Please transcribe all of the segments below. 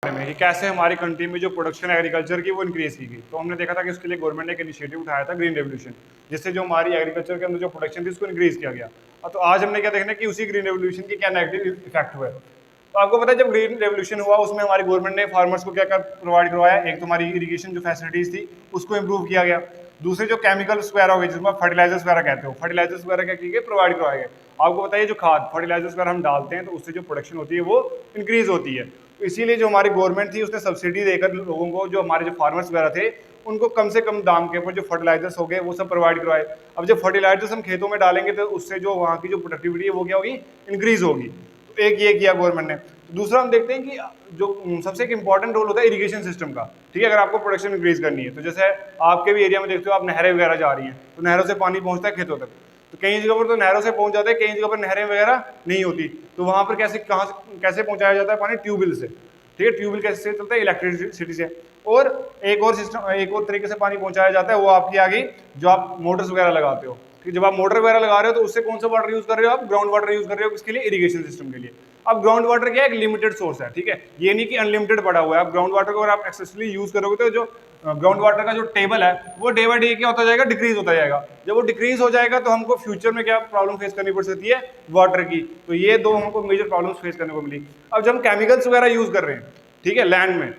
में कि कैसे हमारी कंट्री में जो प्रोडक्शन एग्रीकल्चर की वो इंक्रीज की गई। तो हमने देखा था कि उसके लिए गवर्नमेंट ने एक इनिशिएटिव उठाया था ग्रीन रेवोल्यूशन, जिससे जो हमारी एग्रीकल्चर के अंदर जो प्रोडक्शन थी उसको इंक्रीज किया गया। तो आज हमने क्या देखना कि उसी ग्रीन रेवोल्यूशन के क्या नेगेटिव इफेक्ट हुए। तो आपको पता है जब ग्रीन रेवोल्यूशन हुआ उसमें हमारी गवर्नमेंट ने फार्मर्स को क्या क्या प्रोवाइड करवाया। एक तो हमारी इरीगेशन जो फैसिलिटीज थी उसको इम्प्रूव किया गया। दूसरे जो केमिकल्स वगैरह हो गए जिसमें फर्टिलाइजर्स वगैरह कहते हो, फर्टिलाइजर्स वगैरह क्या किए गए, प्रोवाइड करवाए गए। आपको बताइए जो खाद फर्टिलाइजर्स वगैरह हम डालते हैं तो उससे जो प्रोडक्शन होती है वो इंक्रीज होती है। तो इसीलिए जो हमारी गवर्नमेंट थी उसने सब्सिडी देकर लोगों को, जो हमारे जो फार्मर्स वगैरह थे, उनको कम से कम दाम के ऊपर जो फर्टिलाइजर्स हो गए वो सब प्रोवाइड करवाए। अब जब फर्टिलाइजर्स हम खेतों में डालेंगे तो उससे जो वहाँ की जो प्रोडक्टिविटी है वो क्या होगी, इंक्रीज होगी। तो एक ये किया गवर्नमेंट ने। तो दूसरा हम देखते हैं कि जो सबसे एक इंपॉर्टेंट रोल होता है इरीगेशन सिस्टम का। ठीक है, अगर आपको प्रोडक्शन इंक्रीज करनी है तो जैसे आपके भी एरिया में देखते हो आप नहरें वगैरह जा रही हैं तो नहरों से पानी पहुंचता है खेतों तक। तो कई जगह पर तो नहरों से पहुंच जाता है, कई जगह पर नहरें वगैरह नहीं होती। तो वहां पर कैसे पहुंचाया जाता है पानी, ट्यूबवेल से। ठीक है, ट्यूबवेल कैसे चलता है, इलेक्ट्रिसिटी से। और एक और सिस्टम, एक और तरीके से पानी पहुंचाया जाता है, वो आपकी आ गई जो आप मोटर्स वगैरह लगाते हो। कि जब आप मोटर वगैरह लगा रहे हो तो उससे कौन सा वाटर यूज कर रहे हो, आप ग्राउंड वाटर यूज कर रहे हो किसके लिए, इरीगेशन सिस्टम के लिए। अब ग्राउंड वाटर क्या है, एक लिमिटेड सोर्स है। ठीक है, ये नहीं कि अनलिमिटेड पड़ा हुआ है। आप ग्राउंड वाटर को अगर आप एक्सेसफुली यूज करोगे तो जो ग्राउंड वाटर का जो टेबल है वो डे बाय डे क्या होता जाएगा, डिक्रीज होता जाएगा। जब वो डिक्रीज हो जाएगा तो हमको फ्यूचर में क्या प्रॉब्लम फेस करनी पड़ सकती है, वाटर की। तो ये दो हमको मेजर प्रॉब्लम्स फेस करने को मिली। अब जब हम केमिकल्स वगैरह यूज कर रहे हैं, ठीक है, लैंड में,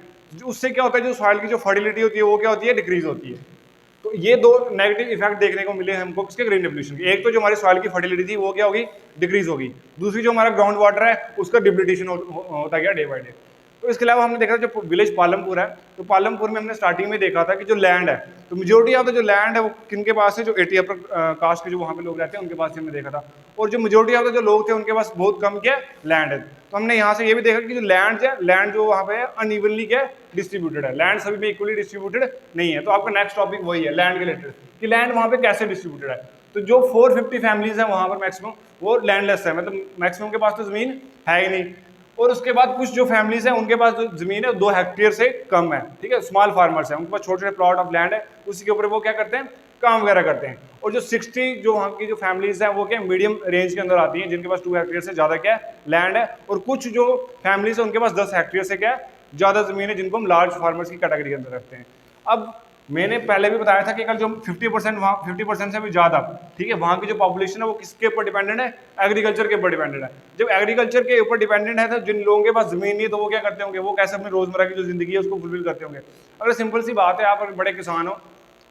उससे क्या होता है, जो सॉइल की जो फर्टिलिटी होती है वो क्या होती है, डिक्रीज होती है। तो ये दो नेगेटिव इफेक्ट देखने को मिले हमको किसके, ग्रीन रेवोल्यूशन के। एक तो जो हमारी सॉइल की फर्टिलिटी थी वो क्या होगी, डिक्रीज होगी। दूसरी जो हमारा ग्राउंड वाटर है उसका डिप्लीटेशन होता गया डे बाय डे। तो इसके अलावा हमने देखा जो विलेज पालमपुर है, तो पालमपुर में हमने स्टार्टिंग में देखा था कि जो लैंड है, तो मेजोरिटी ऑफ द जो लैंड है वो किन के पास है, जो 80 अपर कास्ट के जो वहाँ पे लोग रहते हैं उनके पास हमने देखा था। और जो मेजोरिटी ऑफ द जो लोग थे उनके पास बहुत कम क्या लैंड है। तो हमने यहाँ से ये भी देखा कि जो लैंड है, लैंड जो वहाँ पे है अनइवनली क्या डिस्ट्रीब्यूटेड है, लैंड सभी में इक्वली डिस्ट्रीब्यूटेड नहीं है। तो आपका नेक्स्ट टॉपिक वही है लैंड के रिलेटेड, कि लैंड वहाँ पे कैसे डिस्ट्रीब्यूटेड है। तो जो 450 फैमिलीज हैं वहाँ पर मैक्सिमम वो लैंडलेस है, मतलब मैक्सिमम के पास तो जमीन है ही नहीं। और उसके बाद कुछ जो फैमिलीज हैं उनके पास जो जमीन है 2 हेक्टेयर से कम है। ठीक है, स्मॉल फार्मर्स हैं, उनके पास छोटे छोटे प्लॉट ऑफ लैंड है, उसी के ऊपर वो क्या करते हैं, काम वगैरह करते हैं। और जो 60 जो वहाँ की जो फैमिलीज हैं वो क्या मीडियम रेंज के अंदर आती हैं, जिनके पास 2 हेक्टेयर से ज्यादा क्या लैंड है। और कुछ जो फैमिलीज है उनके पास 10 हेक्टेयर से क्या ज्यादा जमीन है, जिनको हम लार्ज फार्मर्स की कैटेगरी के अंदर रखते हैं। अब मैंने पहले भी बताया था कि कल जो 50% वहाँ 50% से भी ज़्यादा, ठीक है, वहाँ की जो पॉपुलेशन है वो किसके ऊपर डिपेंडेंट है, एग्रीकल्चर के ऊपर डिपेंडेंट है। जब एग्रीकल्चर के ऊपर डिपेंडेंट है तो जिन लोगों के पास ज़मीन नहीं है तो वो क्या करते होंगे, वो कैसे अपनी रोज़मर्रा की जो ज़िंदगी है उसको फुलफिल करते होंगे। अगर सिंपल सी बात है, आप अगर बड़े किसान हो,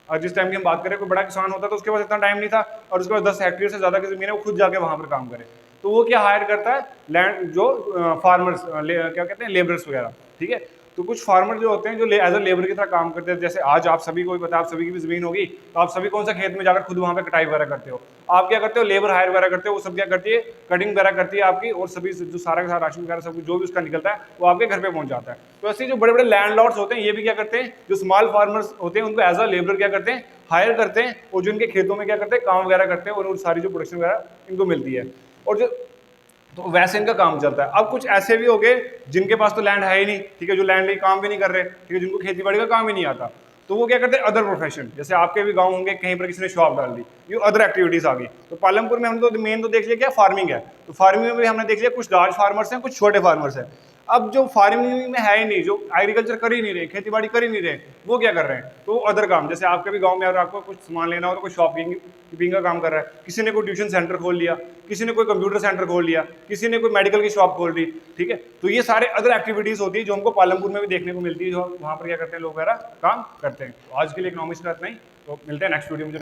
और जिस टाइम की हम बात करें, कोई बड़ा किसान होता तो उसके पास इतना टाइम नहीं था और उसके पास 10 हेक्टेयर से ज़्यादा की ज़मीन है, वो खुद जाके वहाँ पर काम करे। तो वो क्या हायर करता है, लैंड जो फार्मर्स क्या कहते हैं, लेबरर्स वगैरह। ठीक है, तो कुछ फार्मर जो होते हैं जो एज अ लेबर की तरह काम करते हैं। जैसे आज आप सभी को भी पता है, आप सभी की भी जमीन होगी, तो आप सभी कौन सा खेत में जाकर खुद वहाँ पे कटाई वगैरह करते हो, आप क्या करते हो, लेबर हायर वगैरह करते हो। वो सब क्या करती है, कटिंग वगैरह करती है आपकी, और सभी जो सारा का सारा राशन वगैरह सब जो भी उसका निकलता है वो आपके घर पे पहुंच जाता है। तो ऐसे जो बड़े बड़े लैंडलॉर्ड्स होते हैं ये भी क्या करते हैं, जो स्मॉल फार्मर्स होते हैं उनको एज अ लेबर क्या करते हैं, हायर करते हैं, और जो इनके खेतों में क्या करते हैं, काम वगैरह करते हैं, और सारी जो प्रोडक्शन वगैरह इनको मिलती है। और जो तो वैसे इनका काम चलता है। अब कुछ ऐसे भी हो गए जिनके पास तो लैंड है ही नहीं, ठीक है, जो लैंड नहीं, काम भी नहीं कर रहे, ठीक है, जिनको खेती बाड़ी का काम ही नहीं आता, तो वो क्या करते हैं, अदर प्रोफेशन। जैसे आपके भी गांव होंगे, कहीं पर किसी ने शॉप डाल दी, ये अदर एक्टिविटीज आ गई। तो पालमपुर में हमने तो मेन तो देख लिया क्या, फार्मिंग है। तो फार्मिंग में भी हमने देख लिया कुछ लार्ज फार्मर्स हैं, कुछ छोटे फार्मर्स हैं। अब जो फार्मिंग में है ही नहीं, जो एग्रीकल्चर कर ही नहीं रहे, खेती बाड़ी कर ही नहीं रहे, वो क्या कर रहे हैं, तो अदर काम। जैसे आपके भी गांव में अगर आपको कुछ सामान लेना हो तो कोई शॉपकीपिंग का काम कर रहा है, किसी ने कोई ट्यूशन सेंटर खोल लिया, किसी ने कोई कंप्यूटर सेंटर खोल लिया, किसी ने कोई मेडिकल की शॉप खोल ली। ठीक है, तो ये सारे अदर एक्टिविटीज होती है जो हमको पालमपुर में भी देखने को मिलती है, जो वहाँ पर क्या करते हैं लोग वगैरह काम करते हैं। तो आज के लिए इकोनॉमिक्स का इतना ही, तो मिलते हैं नेक्स्ट वीडियो में।